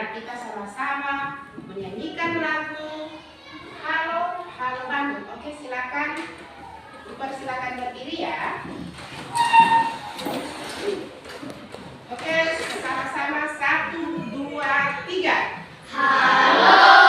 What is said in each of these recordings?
Marilah kita sama-sama menyanyikan lagu Halo Halo Bandung. Oke, silakan dipersilakan berdiri ya. Oke, sama-sama 1, 2, 3. Halo.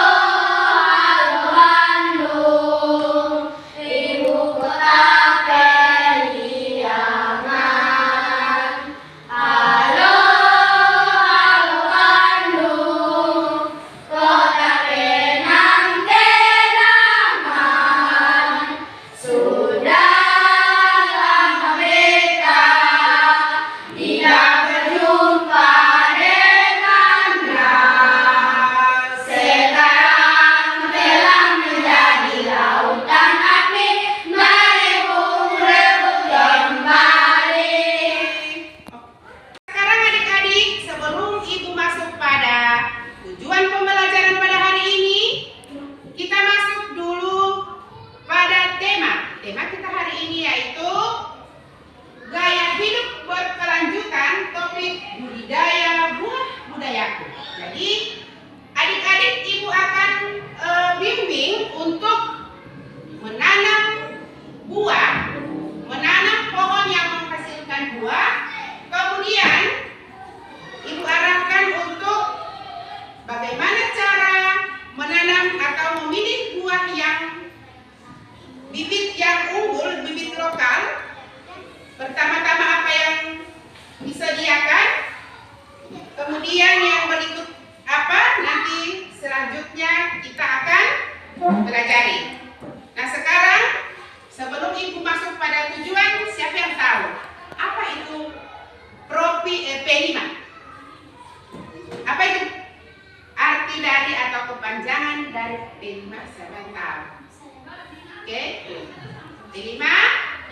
P5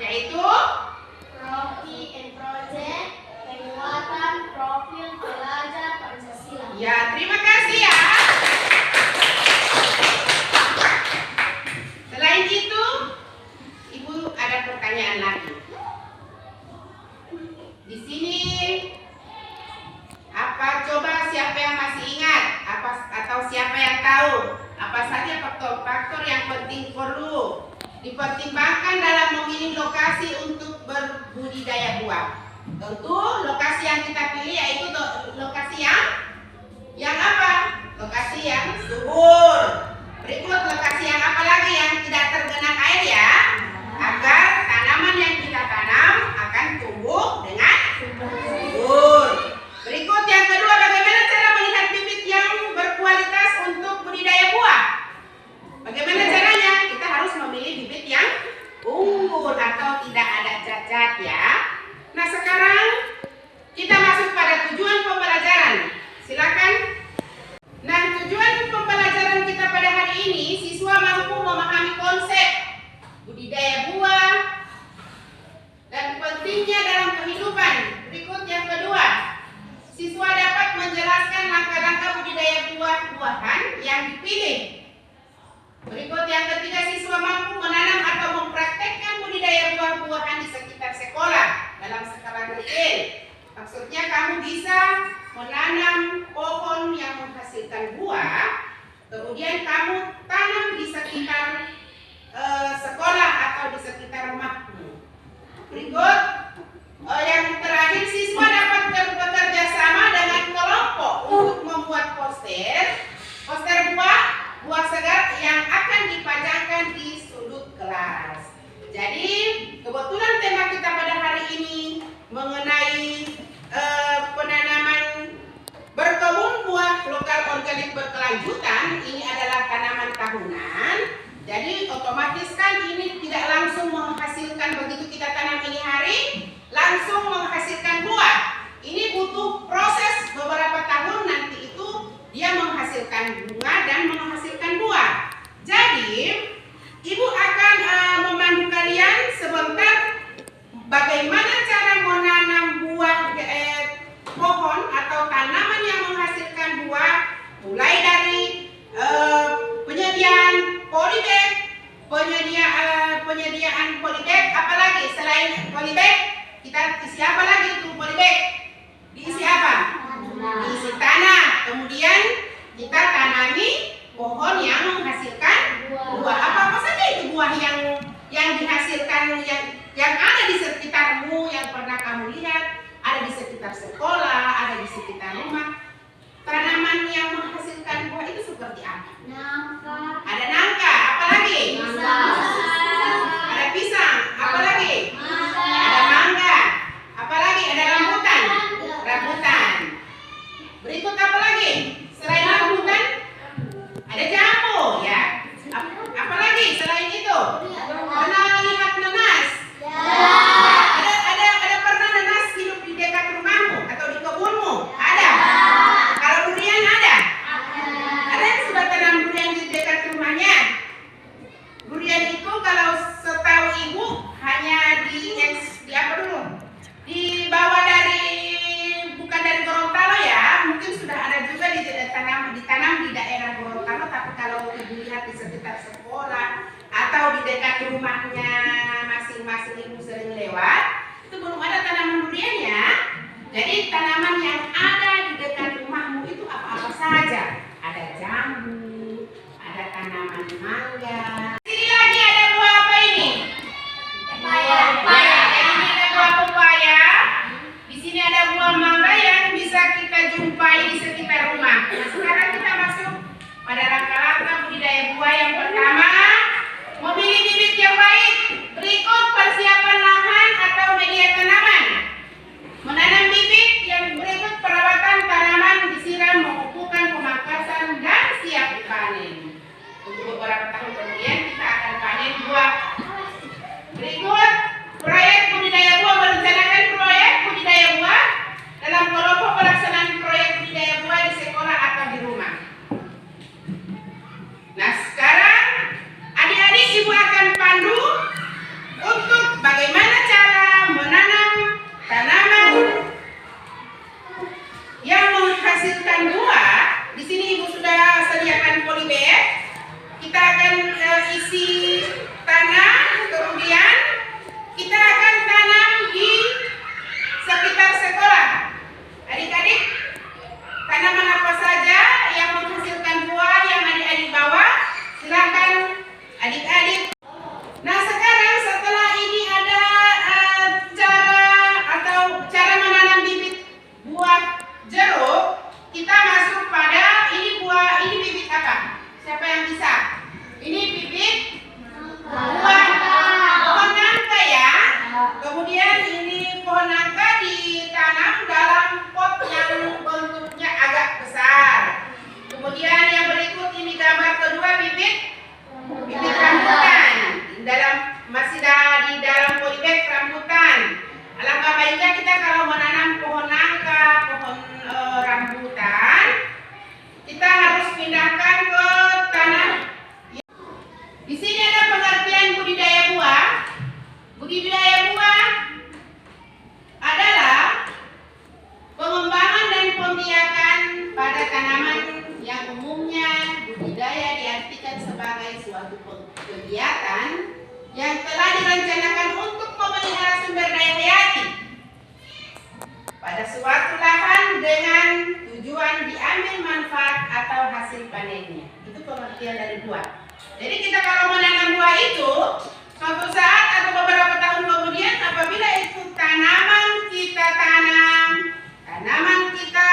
yaitu Propi and Project Penguatan Profil Pelajar Pancasila. Ya, terima kasih ya. Selain itu, Ibu ada pertanyaan lagi. Di sini coba siapa yang masih ingat atau siapa yang tahu apa saja faktor-faktor yang penting perlu dipertimbangkan dalam memilih lokasi untuk berbudidaya buah. Tentu lokasi yang kita pilih yaitu lokasi yang apa? Lokasi yang subur. Berikut lokasi yang apa lagi yang tidak tergenang air ya, agar tanaman yang kita tanam akan tumbuh dengan subur. Berikut yang kedua, bagaimana cara melihat bibit yang berkualitas untuk budidaya buah? Bagaimana caranya? Kita harus memilih bibit yang unggul atau tidak ada cacat ya. Nah, sekarang kita masuk pada tujuan pembelajaran. Silakan. Nah, tujuan pembelajaran kita pada hari ini, siswa mampu memahami konsep budidaya buah dan pentingnya dalam kehidupan. Berikut yang kedua, siswa dapat menjelaskan langkah-langkah budidaya buah-buahan yang dipilih. Berikut yang ketiga, siswa mampu menanam atau mempraktekkan budidaya buah-buahan di sekitar sekolah dalam skala kecil. Maksudnya kamu bisa menanam pohon yang menghasilkan buah, kemudian kamu tanam di sekitar sekolah atau di sekitar rumahmu. Berikut yang terakhir, siswa dapat bekerja sama dengan kelompok untuk membuat poster buah segar yang akan dipajangkan di sudut kelas. Jadi kebetulan tema kita pada hari ini mengenai penanaman berkebun buah lokal organik berkelanjutan. Ini adalah tanaman tahunan. Jadi otomatis kan ini tidak langsung menghasilkan, begitu kita tanam ini hari langsung menghasilkan buah. Ini butuh proses beberapa tahun, nanti itu dia menghasilkan bunga dan menghasilkan buah. Jadi Ibu akan memandu kalian sebentar bagaimana cara menanam buah pohon atau tanaman yang menghasilkan buah, mulai dari penyediaan polybag, penyediaan polybag, apalagi selain polybag kita isi apa lagi itu polybag? Diisi apa? Diisi tanah. Kemudian yang ada di sekitarmu yang pernah kamu lihat, ada di sekitar sekolah, ada di sekitar rumah. Tanaman yang menghasilkan buah itu seperti apa? Nangka. Ada nangka, apalagi? Ada pisang, apalagi? Ada mangga, apalagi? Ada rambutan. Rambutan. Berikut apa lagi? Selain rambutan, ada jambu, ya. Apalagi selain itu? Pernah lihat nanas? Ada pernah nanas hidup di dekat rumahmu atau di kebunmu? Ada. Kalau durian ada? Ada yang sudah tanam durian di dekat rumahnya? Durian itu kalau setahu ibu hanya di apa dulu? Dibawa bukan dari Gorontalo ya, mungkin sudah ada juga ditanam di daerah Gorontalo, tapi kalau ibu lihat di sekitar sekolah atau di dekat rumahnya masing-masing ibu sering lewat, itu belum ada tanaman duriannya. Jadi tanaman yang ada di dekat rumahmu itu apa-apa saja. Ada jambu, ada tanaman mangga. Sini lagi ada buah apa ini? Pepaya. Ini ada buah pepaya. Di sini ada buah mangga yang bisa kita jumpai di sekitar rumah. Nah, sekarang kita masuk pada langkah-langkah budidaya buah. Yang pertama, memilih bibit yang baik. Berikut persiapan lahan atau media tanaman. Menanam bibit yang berikut perawatan tanaman, disiram, pemupukan, pemangkasan, dan siap dipanen. Untuk beberapa tahun kemudian kita akan panen buah. Berikut proyek budidaya buah, merencanakan proyek budidaya buah dalam kelompok pelaksanaan proyek budidaya buah di sekolah atau di rumah. Nah, sekarang adik-adik ibu akan pandu untuk bagaimana cara menanam tanaman yang menghasilkan buah. Di sini ibu sudah sediakan polybag. Kita akan isi tanah, kemudian kita akan tanam di sekitar sekolah. Adik-adik, tanaman apa saja yang menghasilkan buah yang adik-adik bawa? Silakan adik-adik. Nah, sekarang setelah ini ada cara menanam bibit buah jeruk, kita masuk pada ini bibit apa? Siapa yang bisa? Ini bibit buah pohon nangka ya. Kemudian ini pohon nangka ditanam dalam pot yang bentuknya agak besar. Kemudian yang berikut ini gambar kedua, bibit rambutan. Masih di dalam polybag rambutan. Alangkah baiknya kita kalau menanam pohon nangka, pohon rambutan, kita harus pindahkan ke tanah. Di sini ada pengertian budidaya buah. Budidaya buah adalah pengembangan dan pembiakan pada tanaman yang umumnya budidaya diartikan sebagai suatu kegiatan yang telah direncanakan untuk memelihara sumber daya hayati pada suatu lahan dengan tujuan diambil manfaat atau hasil panennya. Itu pengertian dari buah. Jadi kita kalau menanam buah itu, suatu saat atau beberapa tahun kemudian apabila itu tanaman kita tanam, tanaman kita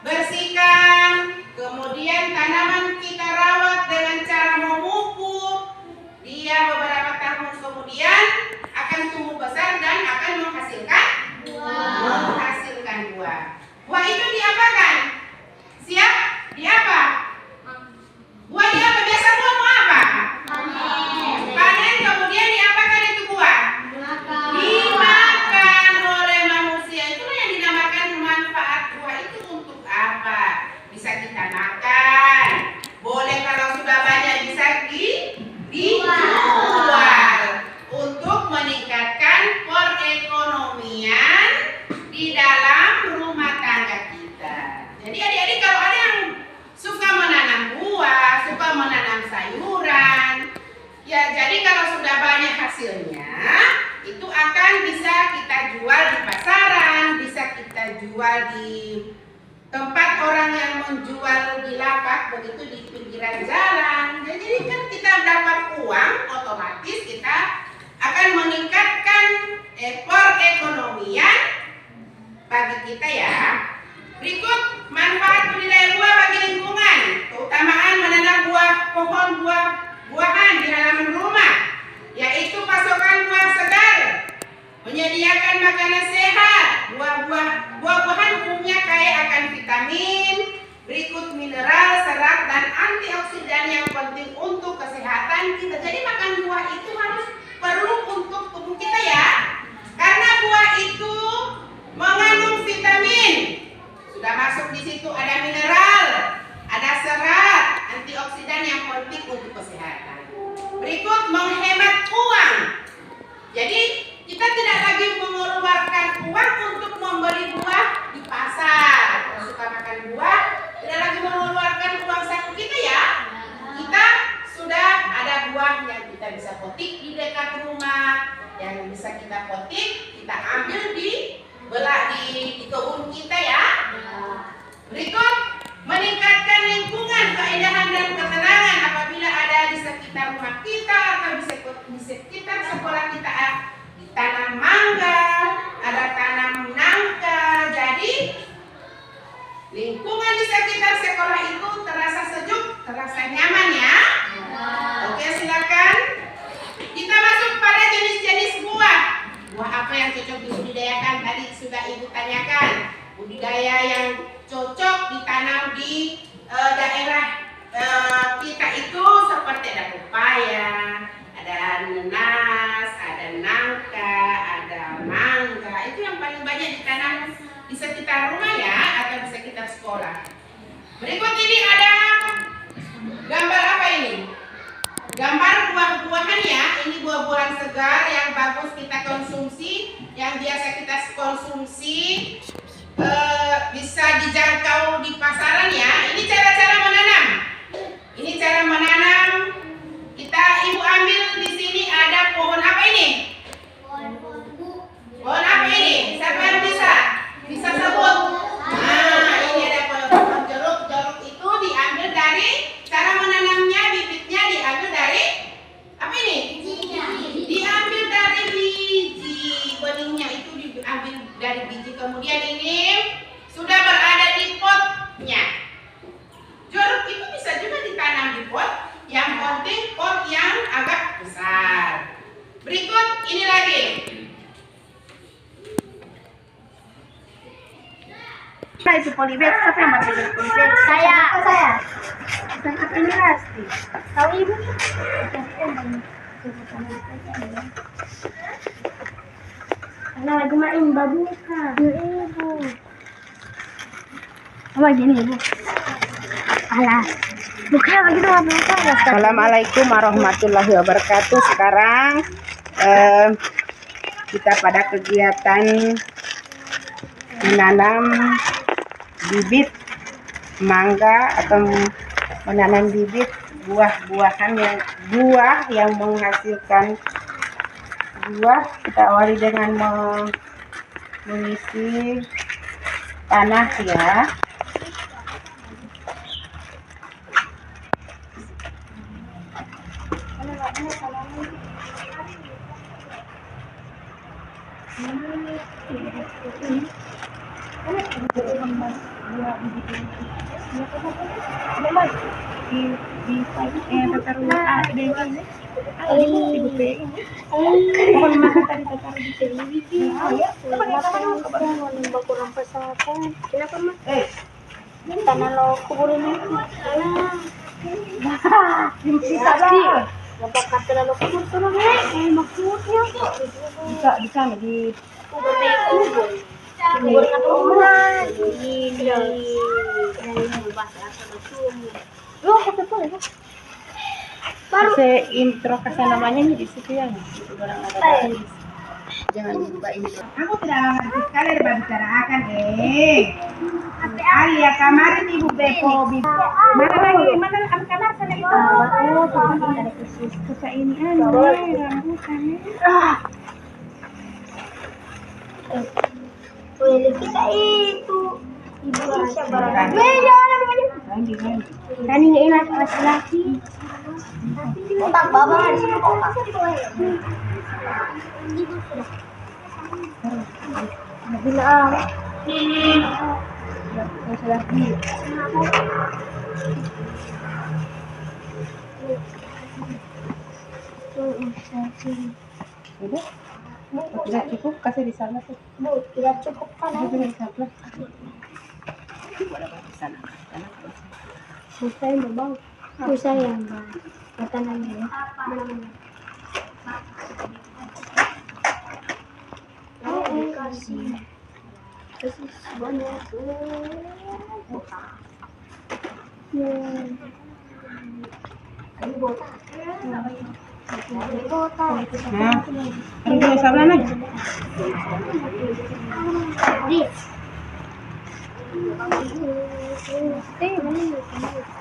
bersihkan, kemudian tanaman kita rawat dengan cara memupuk, dia beberapa tahun kemudian akan tumbuh besar dan akan menghasilkan buah. Buah itu diapakan? Siap? Diapa? Buah diapa? Biasa buah mau apa? Panen, kemudian diapakan itu buah? Dimakan oleh manusia. Itulah yang dinamakan manfaat buah itu untuk apa? Bisa kita makan. Boleh kalau sudah banyak bisa dijual untuk meningkatkan perekonomian di dalam rumah tangga kita. Jadi adik-adik kalau ada yang suka menanam buah, suka menanam sayuran, ya jadi kalau sudah banyak hasilnya, itu akan bisa kita jual di pasaran, bisa kita jual di tempat orang yang menjual di lapak, begitu di pinggiran jalan. Jadi kan kita dapat uang, otomatis kita akan meningkatkan perekonomian bagi kita ya. Berikut manfaat budidaya buah bagi lingkungan. Keutamaan menanam pohon buah-buahan di halaman rumah, yaitu pasokan buah segar, menyediakan makanan sehat. Buah-buahan umumnya kaya akan vitamin, berikut mineral, serat, dan antioksidan yang penting untuk kesehatan kita. Jadi makan buah itu harus perlu untuk tubuh kita ya, karena buah itu mengandung vitamin. Sudah masuk di situ ada mineral, ada serat, antioksidan yang penting untuk kesehatan. Berikut menghemat uang. Jadi kita tidak lagi mengeluarkan uang untuk membeli buah di pasar. Kalau suka makan buah, tidak lagi mengeluarkan uang saku kita ya. Kita sudah ada buah yang kita bisa petik di dekat rumah, yang bisa kita petik, kita ambil belah di kebun kita ya. Berikut meningkatkan lingkungan, keindahan dan ketenangan apabila ada di sekitar rumah kita atau di sekitar sekolah kita ditanam mangga, ada tanam nangka. Jadi lingkungan di sekitar sekolah itu terasa sejuk, terasa nyaman ya. Oke, silakan. Kita masuk pada jenis-jenis buah. Buah apa yang cocok dibudidayakan? Tadi sudah Ibu tanyakan. Budidaya yang cocok ditanam di daerah kita itu seperti ada pepaya, ada nanas, ada nangka, ada mangga. Itu yang paling banyak ditanam di sekitar rumah ya, atau di sekitar sekolah. Berikut ini ada gambar apa ini? Gambar buah-buahan ya. Ini buah-buahan segar yang bagus kita konsumsi, yang biasa kita konsumsi, bisa dijangkau di pasaran ya. Ini cara-cara menanam. Ini cara menanam. Ibu ambil di sini ada pohon apa ini? Pohon apa ini? Siapa yang bisa sebut? Nah, ini ada pohon jeruk. Jeruk itu diambil dari, cara menanamnya, bibitnya diambil dari apa ini? Diambil dari biji. Benihnya itu diambil dari biji. Kemudian ini sudah berada di potnya. Jeruk itu bisa juga ditanam di pot. Yang penting pot yang agak besar. Berikut ini lagi. Nah, itu polybag, siapa yang pakai polybag? Saya. Ini pasti. Tahu Ibu? Nah, lagi main babu kan. Ibu. Apa gini Ibu? Alah. Bukan lagi tuh apa? Assalamualaikum warahmatullahi wabarakatuh. Sekarang kita pada kegiatan menanam bibit mangga atau menanam bibit buah-buahan yang menghasilkan buah. Kita awali dengan mengisi tanah ya. Tanah lo kuburin itu. Apakah terlalu kubur tuh maksudnya? Di sana di Kubur rumah. Ini. Loh, kata tuh ya. Baru intro kesan namanya di situ ya. Jangan lupa ini. Aku tidak mengerti sekali berbicara akan ya kemarin Ibu Bepo mana lagi mana kamar sana itu susah ini rambutan kita itu Ibu Aisyah barang. Tadi nggak enak laki-laki. Otak bapak di sini kok. Bilang. Udah? Tidak cukup, kasih di sana tuh. Bu, tidak cukup kan? Kasih di sana. Boleh di sana. Susah ya bang. Susah ya bang. Makanannya ya. Kasih. Kasih banyak. Ini botak. Ini botak. Nah, ini dulu sablon nih.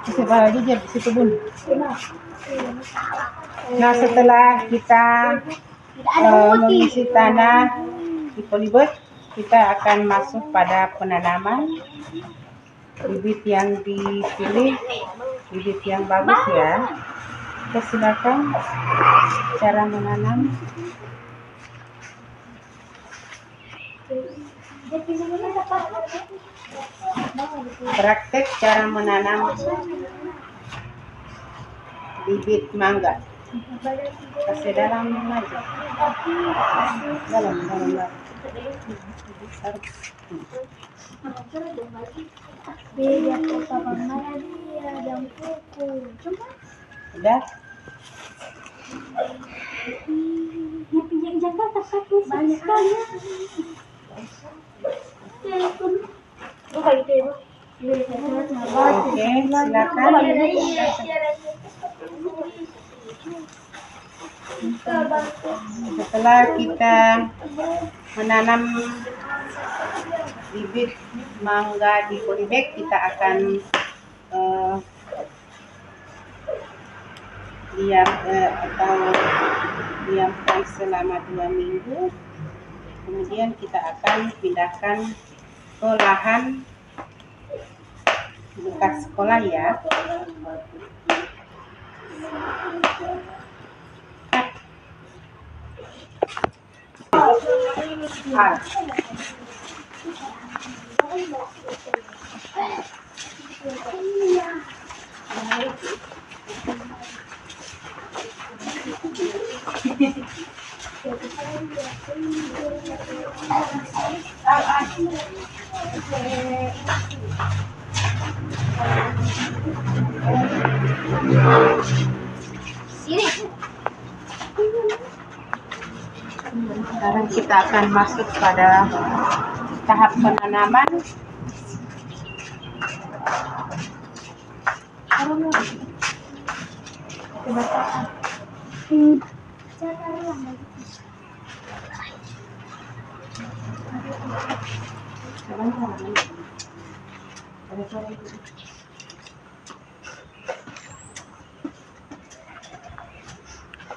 Bisa balik aja di situ bun. Nah setelah kita mengisi tanah di polybag, kita akan masuk pada penanaman bibit yang dipilih, bibit yang bagus ya. Kita silakan cara menanam. Praktek cara menanam bibit mangga. Kasih dalam aja. Dalam. Dia kota mana dia dan kuku. Coba. Udah. Yang jaga tepat banyak sekali. Oke, silakan. Setelah kita menanam bibit mangga di polybag, kita akan diamkan selama 2 minggu. Kemudian kita akan pindahkan ke lahan bekas sekolah ya. Sekarang kita akan masuk pada tahap penanaman.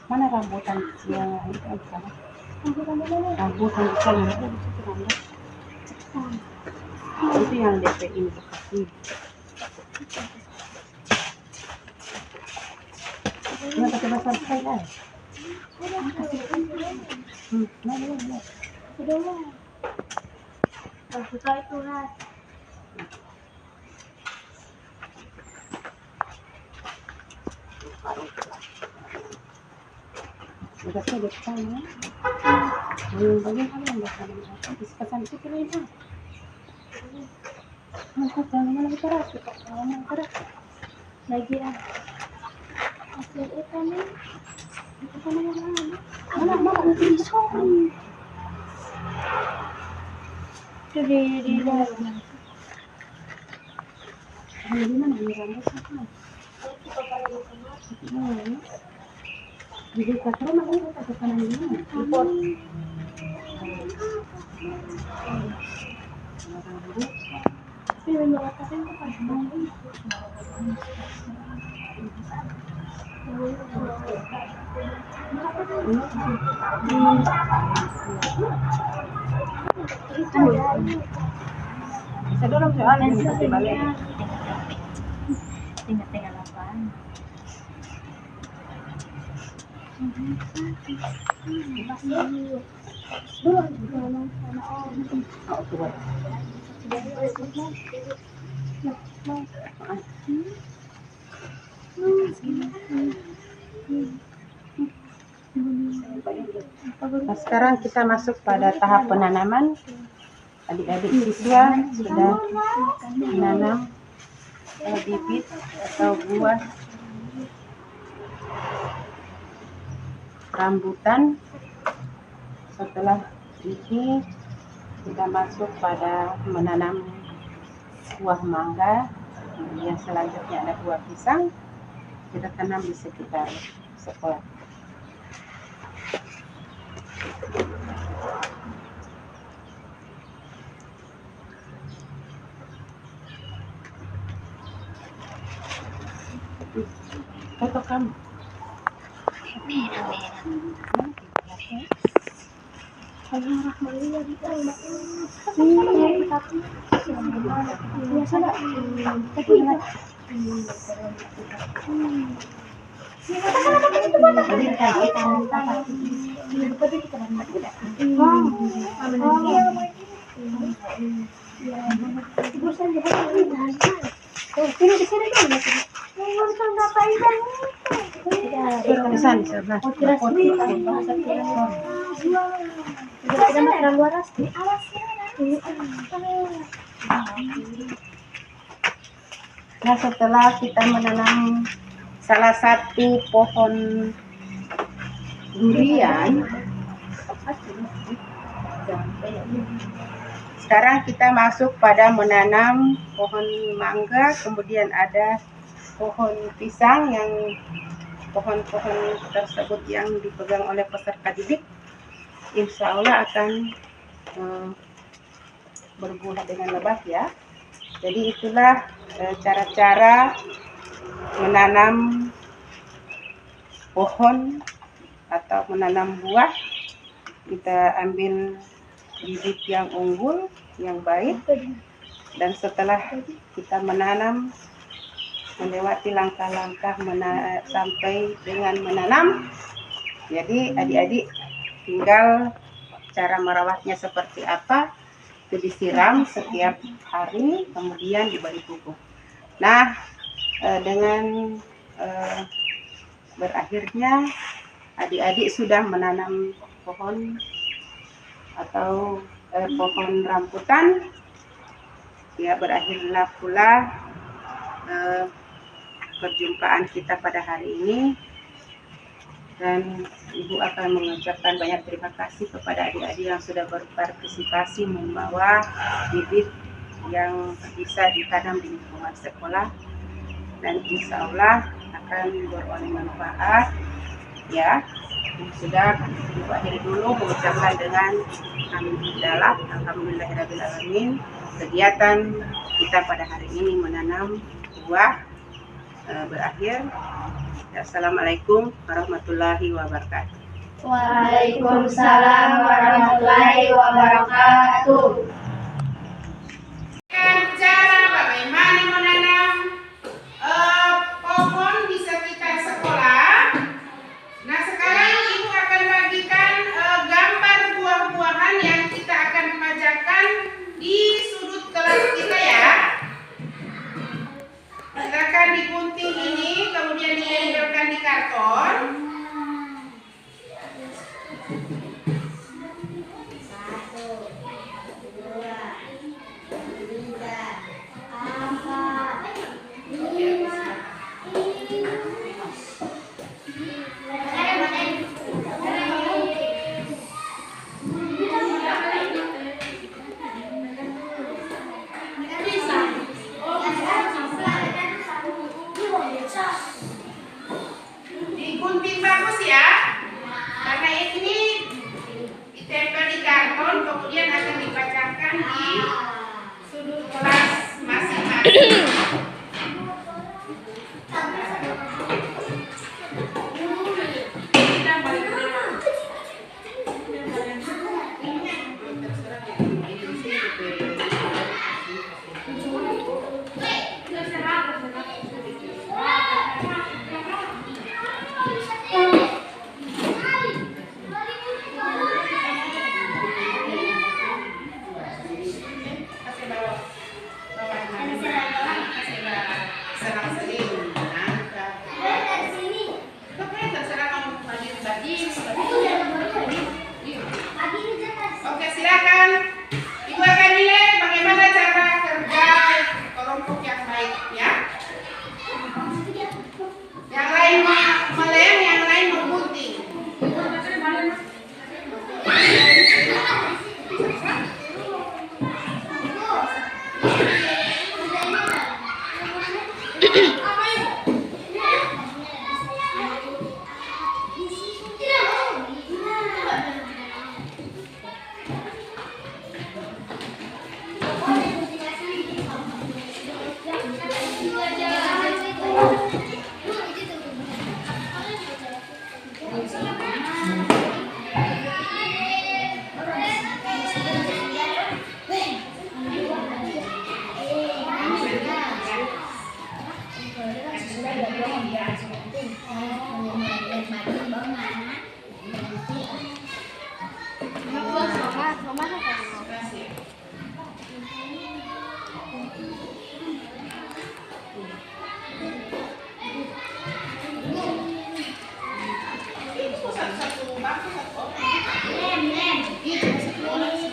Mana rambutan yang itu kan sana? Rambutan di sana. Itu yang DP ini bekasnya. Ini pakai basah sekali lah. Mana. Suka itu lah. Udah saya di sana. Bagian kalian udah sana. Di pesan itu kalian ah. Mangkuk jangan lagi keras. Jangan keras. Lagi ah. Hasil ikan ini. Itu kan yang mana? Mana pisau. Di dalam. Di mana di rambut sana? Di dekat rumah itu ke kanan ini. Import. Saya dorong soalnya nanti balik. Tinggal apaan? Oh, tuh. Nah, sekarang kita masuk pada tahap penanaman. Adik-adik siswa sudah menanam bibit atau buah rambutan. Setelah ini kita masuk pada menanam buah mangga. Kemudian selanjutnya ada buah pisang. Kita tanam di sekitar sekolah. Foto kamu. Nah, setelah kita menanam salah satu pohon durian, sekarang kita masuk pada menanam pohon mangga, kemudian ada pohon pisang yang pohon-pohon tersebut yang dipegang oleh peserta didik insya Allah akan berbuah dengan lebat ya. Jadi itulah cara-cara menanam pohon atau menanam buah. Kita ambil bibit yang unggul, yang baik, dan setelah kita menanam, melewati langkah-langkah sampai dengan menanam. Jadi adik-adik tinggal cara merawatnya seperti apa, itu disiram setiap hari, kemudian diberi pupuk. Nah, dengan berakhirnya adik-adik sudah menanam pohon atau pohon rambutan, ya berakhirlah pula perjumpaan kita pada hari ini, dan Ibu akan mengucapkan banyak terima kasih kepada adik-adik yang sudah berpartisipasi membawa bibit yang bisa ditanam di lingkungan sekolah, dan insya Allah akan beroleh manfaat ya. Sudah Ibu akhiri dulu mengucapkan dengan alhamdulillahirrahmanirrahim. Kegiatan kita pada hari ini menanam buah berakhir. Assalamualaikum warahmatullahi wabarakatuh. Waalaikumsalam warahmatullahi wabarakatuh. Cara bagaimana menanam pohon di sekitar sekolah. Nah, sekarang Ibu akan bagikan gambar buah-buahan yang kita akan pajakan di sudut kelas kita ya. Silakan digunting ini, kemudian dilempelkan di karton. Digunting bagus ya, karena ini ditempel di karton, kemudian akan dibacakan di sudut kelas masing-masing. Kasih. Itu satu-satu bangku satu orang. Itu satu orang.